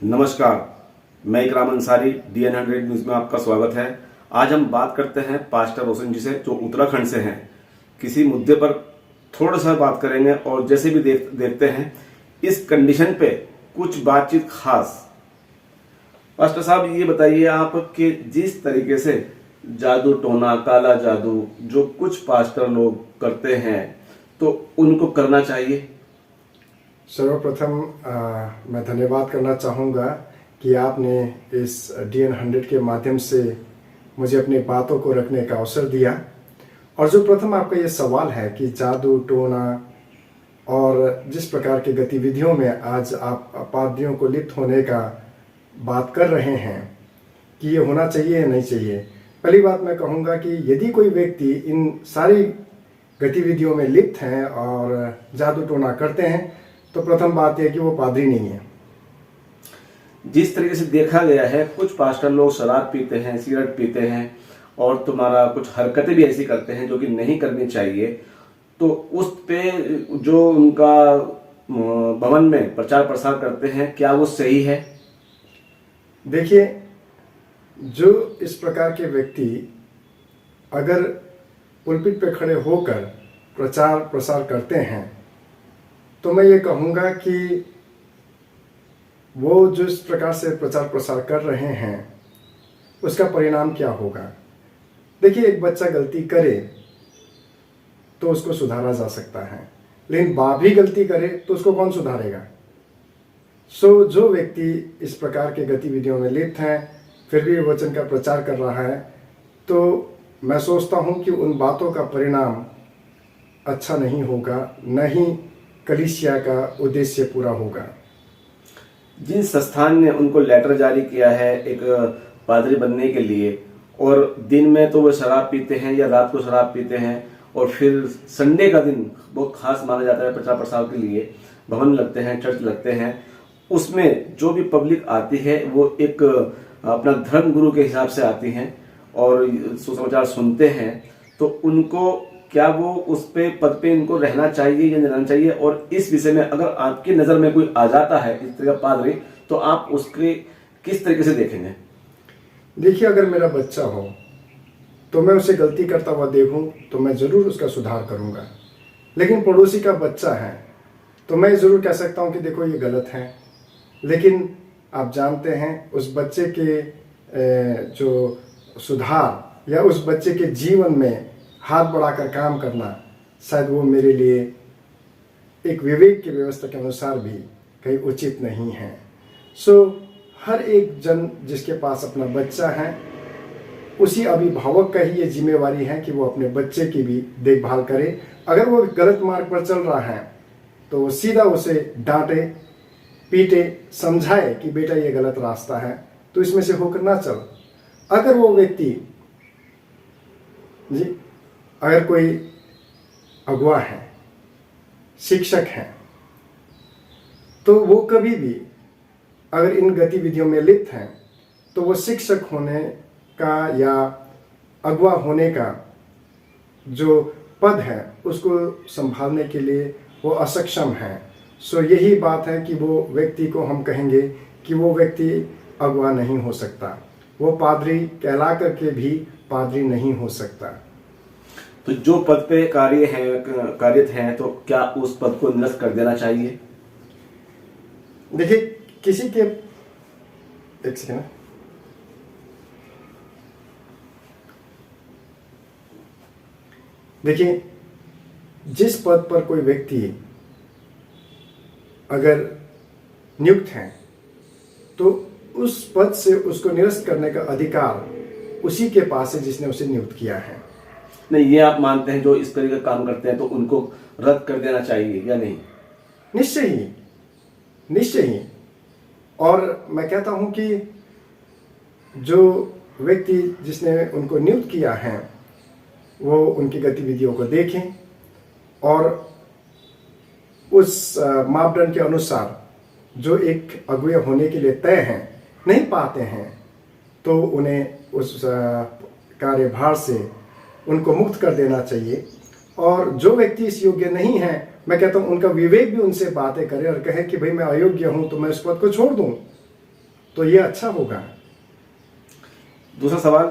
नमस्कार, मैं इकराम Ansari DN100 news में आपका स्वागत है। आज हम बात करते हैं पास्टर रोशन जी से, जो उत्तराखंड से हैं। किसी मुद्दे पर थोड़ा सा बात करेंगे और जैसे भी देखते हैं इस कंडीशन पे कुछ बातचीत खास। पास्टर साहब, ये बताइए आप कि जिस तरीके से जादू टोना, काला जादू जो कुछ पास्टर लोग करते हैं, तो उनको करना चाहिए? सर्वप्रथम मैं धन्यवाद करना चाहूँगा कि आपने इस DN100 के माध्यम से मुझे अपनी बातों को रखने का अवसर दिया। और जो प्रथम आपका ये सवाल है कि जादू टोना और जिस प्रकार की गतिविधियों में आज आप पादरियों को लिप्त होने का बात कर रहे हैं कि ये होना चाहिए या नहीं चाहिए, पहली बात मैं कहूँगा कि यदि कोई व्यक्ति इन सारी गतिविधियों में लिप्त हैं और जादू टोना करते हैं तो प्रथम बात यह कि वो पादरी नहीं है। जिस तरीके से देखा गया है, कुछ पास्टर लोग शराब पीते हैं, सिगरेट पीते हैं और तुम्हारा कुछ हरकतें भी ऐसी करते हैं जो कि नहीं करनी चाहिए, तो उस पे जो उनका भवन में प्रचार प्रसार करते हैं, क्या वो सही है? देखिए, जो इस प्रकार के व्यक्ति अगर पुलपिट पे खड़े होकर प्रचार प्रसार करते हैं तो मैं ये कहूँगा कि वो जिस प्रकार से प्रचार प्रसार कर रहे हैं उसका परिणाम क्या होगा। देखिए, एक बच्चा गलती करे तो उसको सुधारा जा सकता है, लेकिन बाप भी गलती करे तो उसको कौन सुधारेगा। जो व्यक्ति इस प्रकार के गतिविधियों में लिप्त हैं फिर भी वचन का प्रचार कर रहा है, तो मैं सोचता हूँ कि उन बातों का परिणाम अच्छा नहीं होगा, न ही कलीसिया का उद्देश्य पूरा होगा। जिस संस्थान ने उनको लेटर जारी किया है एक पादरी बनने के लिए, और दिन में तो वो शराब पीते हैं या रात को शराब पीते हैं, और फिर संडे का दिन बहुत खास माना जाता है प्रचार प्रसार के लिए, भवन लगते हैं, चर्च लगते हैं, उसमें जो भी पब्लिक आती है वो एक अपना धर्म गुरु के हिसाब से आती हैं और सुसमाचार सुनते हैं, तो उनको क्या वो उस पे पद पे इनको रहना चाहिए या नहीं रहना चाहिए? और इस विषय में अगर आपकी नज़र में कोई आ जाता है इस तरह का पादरी, तो आप उसके किस तरीके से देखेंगे? देखिए, अगर मेरा बच्चा हो तो मैं उसे गलती करता हुआ देखूं तो मैं ज़रूर उसका सुधार करूंगा, लेकिन पड़ोसी का बच्चा है तो मैं ज़रूर कह सकता हूं कि देखो ये गलत है। लेकिन आप जानते हैं उस बच्चे के जो सुधार या उस बच्चे के जीवन में हाथ बढ़ाकर काम करना शायद वो मेरे लिए एक विवेक की व्यवस्था के अनुसार भी कहीं उचित नहीं है। हर एक जन जिसके पास अपना बच्चा है, उसी अभिभावक का ही ये जिम्मेवारी है कि वो अपने बच्चे की भी देखभाल करे। अगर वो गलत मार्ग पर चल रहा है तो वो सीधा उसे डांटे, पीटे, समझाए कि बेटा ये गलत रास्ता है, तो इसमें से होकर ना चल। अगर वो व्यक्ति अगर कोई अगुआ है, शिक्षक है, तो वो कभी भी अगर इन गतिविधियों में लिप्त हैं तो वो शिक्षक होने का या अगुआ होने का जो पद है उसको संभालने के लिए वो असक्षम है। यही बात है कि वो व्यक्ति को हम कहेंगे कि वो व्यक्ति अगुआ नहीं हो सकता, वो पादरी कहला करके भी पादरी नहीं हो सकता। तो जो पद पे कार्यरत हैं, तो क्या उस पद को निरस्त कर देना चाहिए? देखिए, किसी के एक सेकंड, देखिए, जिस पद पर कोई व्यक्ति अगर नियुक्त है तो उस पद से उसको निरस्त करने का अधिकार उसी के पास है जिसने उसे नियुक्त किया है। नहीं, ये आप मानते हैं जो इस तरह का काम करते हैं तो उनको रद्द कर देना चाहिए या नहीं? निश्चय ही, निश्चय ही। और मैं कहता हूं कि जो व्यक्ति जिसने उनको नियुक्त किया है वो उनकी गतिविधियों को देखें और उस मापदंड के अनुसार जो एक अगुए होने के लिए तय हैं नहीं पाते हैं तो उन्हें उस कार्यभार से उनको मुक्त कर देना चाहिए। और जो व्यक्ति इस योग्य नहीं है, मैं कहता हूं उनका विवेक भी उनसे बातें करे और कहे कि भाई मैं अयोग्य हूं तो मैं इस पद को छोड़ दूं। तो ये अच्छा होगा। दूसरा सवाल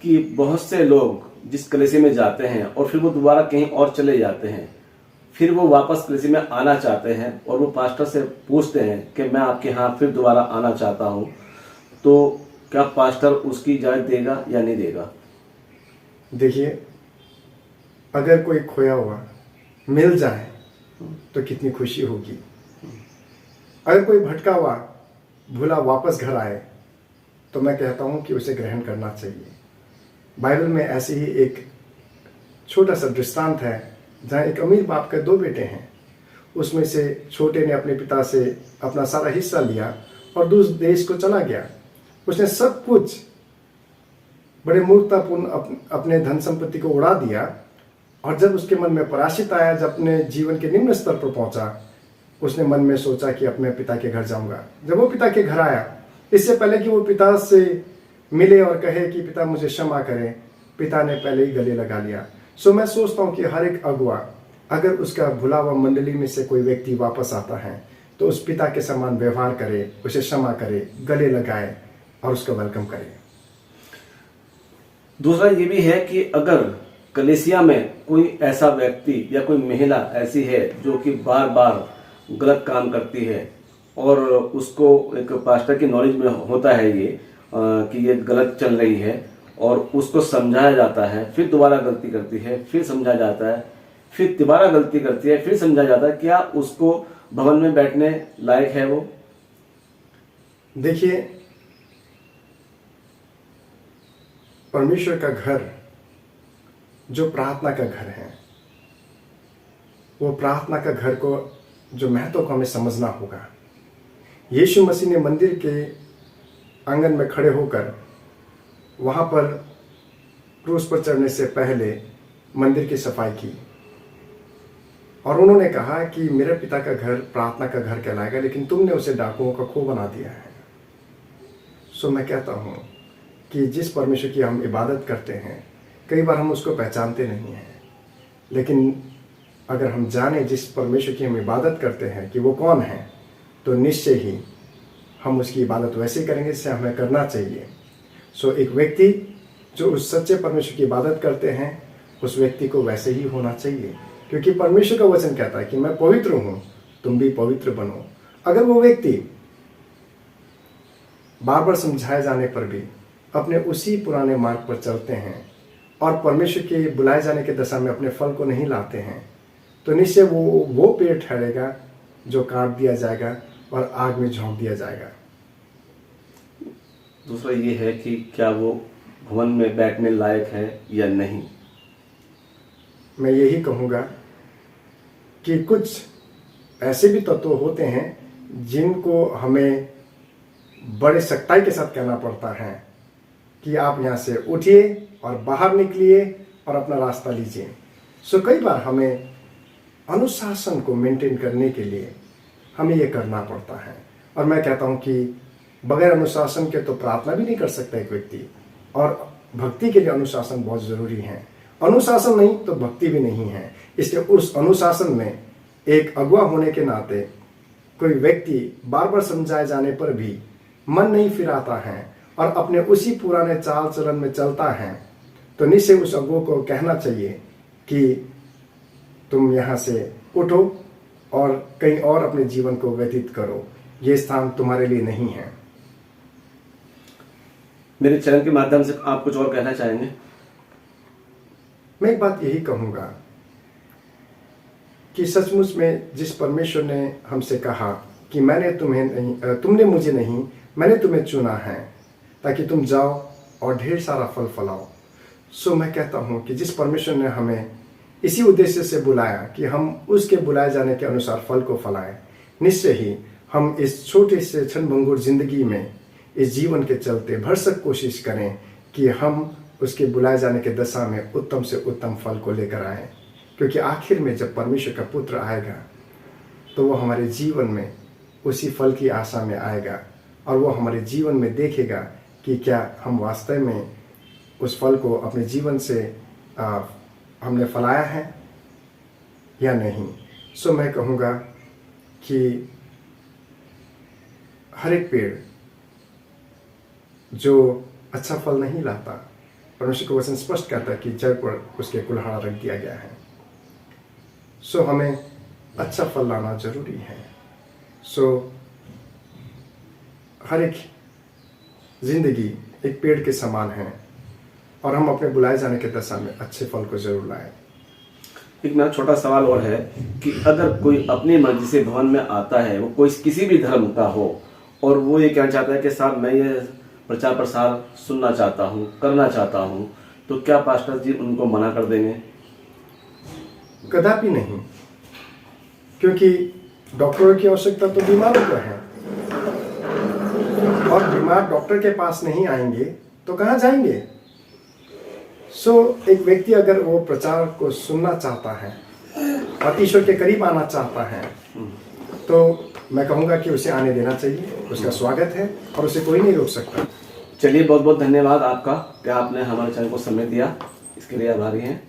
कि बहुत से लोग जिस कलीसिया में जाते हैं और फिर वो दोबारा कहीं और चले जाते हैं, फिर वो वापस कलीसिया में आना चाहते हैं और वो पास्टर से पूछते हैं कि मैं आपके यहाँ फिर दोबारा आना चाहता हूँ, तो क्या पास्टर उसकी इजाज़त देगा या नहीं देगा? देखिए, अगर कोई खोया हुआ मिल जाए तो कितनी खुशी होगी। अगर कोई भटका हुआ भूला वापस घर आए तो मैं कहता हूँ कि उसे ग्रहण करना चाहिए। बाइबल में ऐसे ही एक छोटा सा दृष्टांत है जहाँ एक अमीर बाप के 2 बेटे हैं। उसमें से छोटे ने अपने पिता से अपना सारा हिस्सा लिया और दूसरे देश को चला गया। उसने सब कुछ बड़े मूर्खतापूर्ण अपने धन संपत्ति को उड़ा दिया, और जब उसके मन में पराश्चित आया, जब अपने जीवन के निम्न स्तर पर पहुंचा, उसने मन में सोचा कि अपने पिता के घर जाऊंगा। जब वो पिता के घर आया, इससे पहले कि वो पिता से मिले और कहे कि पिता मुझे क्षमा करें, पिता ने पहले ही गले लगा लिया। सो मैं सोचता हूँ कि हर एक अगुआ, अगर उसका भुला हुआ मंडली में से कोई व्यक्ति वापस आता है तो उस पिता के समान व्यवहार करे, उसे क्षमा करे, गले लगाए और उसका वेलकम करे। दूसरा ये भी है कि अगर कलीसिया में कोई ऐसा व्यक्ति या कोई महिला ऐसी है जो कि बार बार गलत काम करती है और उसको एक पास्टर की नॉलेज में होता है ये कि ये गलत चल रही है, और उसको समझाया जाता है, फिर दोबारा गलती करती है, फिर समझाया जाता है, फिर दोबारा गलती करती है, फिर समझाया जाता है, क्या उसको भवन में बैठने लायक है वो? देखिए, परमेश्वर का घर जो प्रार्थना का घर है, वो प्रार्थना का घर को जो महत्व को हमें समझना होगा। यीशु मसीह ने मंदिर के आंगन में खड़े होकर वहाँ पर क्रूस पर चढ़ने से पहले मंदिर की सफाई की, और उन्होंने कहा कि मेरे पिता का घर प्रार्थना का घर कहलाएगा, लेकिन तुमने उसे डाकुओं का खो बना दिया है। सो मैं कहता हूँ कि जिस परमेश्वर की हम इबादत करते हैं, कई बार हम उसको पहचानते नहीं हैं, लेकिन अगर हम जाने जिस परमेश्वर की हम इबादत करते हैं कि वो कौन है, तो निश्चय ही हम उसकी इबादत वैसे करेंगे जैसे हमें करना चाहिए। सो एक व्यक्ति जो उस सच्चे परमेश्वर की इबादत करते हैं, उस व्यक्ति को वैसे ही होना चाहिए, क्योंकि परमेश्वर का वचन कहता है कि मैं पवित्र हूँ, तुम भी पवित्र बनो। अगर वो व्यक्ति बार बार समझाए जाने पर भी अपने उसी पुराने मार्ग पर चलते हैं और परमेश्वर के बुलाए जाने के दशा में अपने फल को नहीं लाते हैं, तो निश्चय वो पेड़ ठहरेगा जो काट दिया जाएगा और आग में झोंक दिया जाएगा। दूसरा ये है कि क्या वो भवन में बैठने लायक है या नहीं? मैं यही कहूँगा कि कुछ ऐसे भी तत्व होते हैं जिनको हमें बड़े सख्ताई के साथ कहना पड़ता है कि आप यहाँ से उठिए और बाहर निकलिए और अपना रास्ता लीजिए। सो कई बार हमें अनुशासन को मेंटेन करने के लिए हमें ये करना पड़ता है, और मैं कहता हूँ कि बगैर अनुशासन के तो प्रार्थना भी नहीं कर सकता एक व्यक्ति, और भक्ति के लिए अनुशासन बहुत ज़रूरी है। अनुशासन नहीं तो भक्ति भी नहीं है। इसलिए उस अनुशासन में एक अगुआ होने के नाते कोई व्यक्ति बार बार समझाए जाने पर भी मन नहीं फिराता है और अपने उसी पुराने चाल चलन में चलता है, तो निश्चय उस अगुआ को कहना चाहिए कि तुम यहाँ से उठो और कहीं और अपने जीवन को व्यतीत करो, ये स्थान तुम्हारे लिए नहीं है। मेरे चैनल के माध्यम से आप कुछ और कहना चाहेंगे? मैं एक बात यही कहूँगा कि सचमुच में जिस परमेश्वर ने हमसे कहा कि मैंने तुम्हें नहीं, तुमने मुझे नहीं, मैंने तुम्हें चुना है ताकि तुम जाओ और ढेर सारा फल फलाओ। सो मैं कहता हूँ कि जिस परमेश्वर ने हमें इसी उद्देश्य से बुलाया कि हम उसके बुलाए जाने के अनुसार फल को फलाएं, निश्चय ही हम इस छोटे से क्षणभंगुर जिंदगी में इस जीवन के चलते भरसक कोशिश करें कि हम उसके बुलाए जाने के दशा में उत्तम से उत्तम फल को लेकर आएँ, क्योंकि आखिर में जब परमेश्वर का पुत्र आएगा तो वो हमारे जीवन में उसी फल की आशा में आएगा और वो हमारे जीवन में देखेगा कि क्या हम वास्तव में उस फल को अपने जीवन से हमने फलाया है या नहीं। सो मैं कहूँगा कि हर एक पेड़ जो अच्छा फल नहीं लाता, परमेश्वर का वचन स्पष्ट कहता है कि जड़ पर उसके कुल्हाड़ा रख दिया गया है। सो हमें अच्छा फल लाना जरूरी है। सो हर एक जिंदगी एक पेड़ के समान है और हम अपने बुलाए जाने के दशा में अच्छे फल को जरूर लाएं। एक मेरा छोटा सवाल और है कि अगर कोई अपनी मर्जी से भवन में आता है, वो कोई किसी भी धर्म का हो, और वो ये कहना चाहता है कि साहब मैं ये प्रचार प्रसार सुनना चाहता हूँ, करना चाहता हूँ, तो क्या पास्टर जी उनको मना कर देंगे? कदापि नहीं, क्योंकि डॉक्टरों की आवश्यकता तो बीमारों को है, और बीमार डॉक्टर के पास नहीं आएंगे तो कहाँ जाएंगे। सो एक व्यक्ति अगर वो प्रचार को सुनना चाहता है और ईश्वर के करीब आना चाहता है, तो मैं कहूँगा कि उसे आने देना चाहिए, उसका स्वागत है और उसे कोई नहीं रोक सकता। चलिए, बहुत बहुत धन्यवाद आपका कि आपने हमारे चैनल को समय दिया, इसके लिए आभारी हैं।